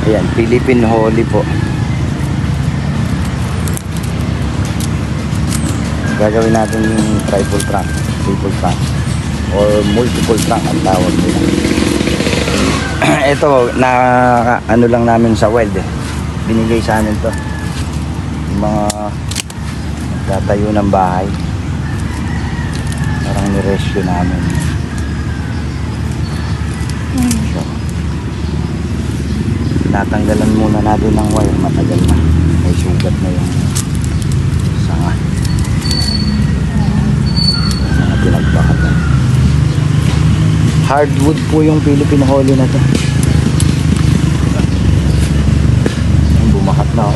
Ayan, Philippine Holy po. Gagawin natin yung triple trunk or multiple trunk ang tawag nila. Ito na ano lang namin sa weld eh. Binigay sa amin to yung mga tatayo ng bahay, parang nirescue namin. So, natanggalan muna natin ng wire, matagal na, may sugat na yung sanga, mga pinagbakatan. Hardwood po yung Philippine Holy na to. Bumakat na.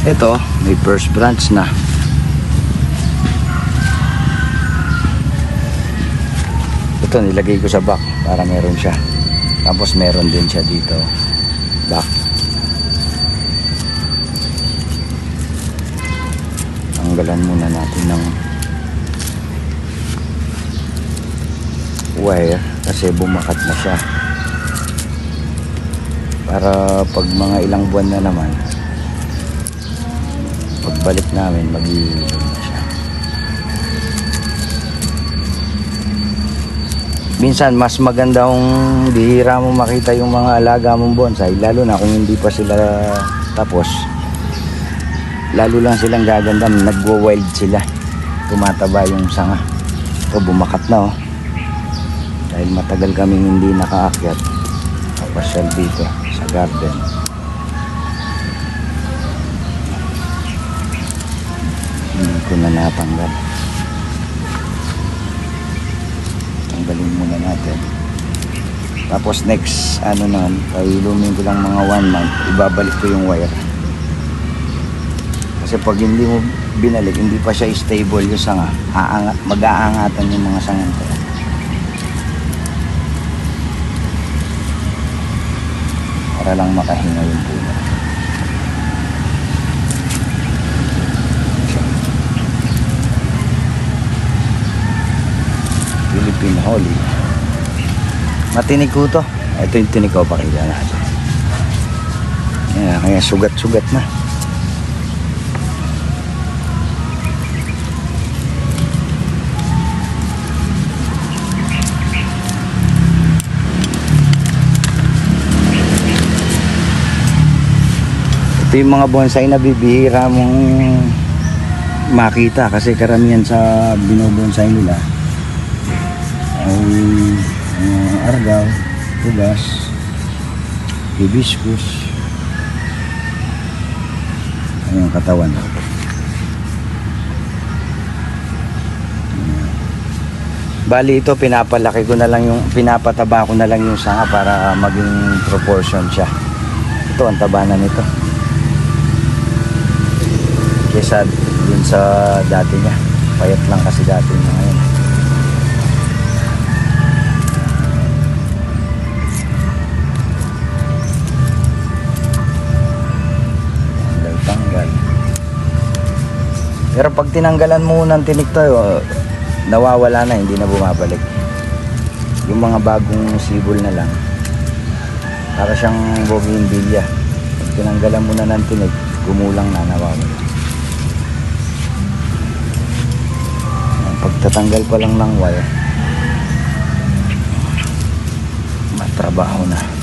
Ito may first branch na. Ito nilagay ko sa back para meron siya. Tapos meron din siya dito back. Tanggalan muna natin ng wire kasi bumakat na siya, para pag mga ilang buwan na naman pagbalik namin mag-iilog na siya. Minsan mas maganda kung bihira mo makita yung mga alaga mong bonsai, lalo na kung hindi pa sila tapos, lalo lang silang gaganda, nagwo-wild sila, tumataba yung sanga. Ito bumakat na oh, dahil matagal kaming hindi nakaakyat, kapasyal dito sa garden. Hindi ko na natanggal. Tanggalin muna natin. Tapos next ano naman, pailumin ko lang mga 1 month, ibabalik ko yung wire. Kasi pag hindi mo binalik, hindi pa siya stable yung sanga, mag-aangatan yung mga sangan ko. Para lang makahinga yung puno. Philippine Holy. Matinig ko to. Ito yung tinig ko, pakita natin. Yan, kaya sugat-sugat na. Ito yung mga bonsai na bibihira mong makita kasi karamihan sa binobonsai nila ay argaw, tugas, hibiscus. Ayun yung katawan. Bali ito pinapalaki ko na lang yung, pinapataba ko na lang yung sanga para maging proportion siya. Ito ang taba na nito kesa dun sa dati niya. Payat lang kasi dati niya ngayon. Tanggal. Pero pag tinanggalan mo ng tinik to, nawawala na, hindi na bumabalik. Yung mga bagong sibol na lang, para siyang bougainvillea. Pag tinanggalan mo na ng tinik, gumulang na, nawawala. Pagtatanggal pa lang ng wire, matrabaho na.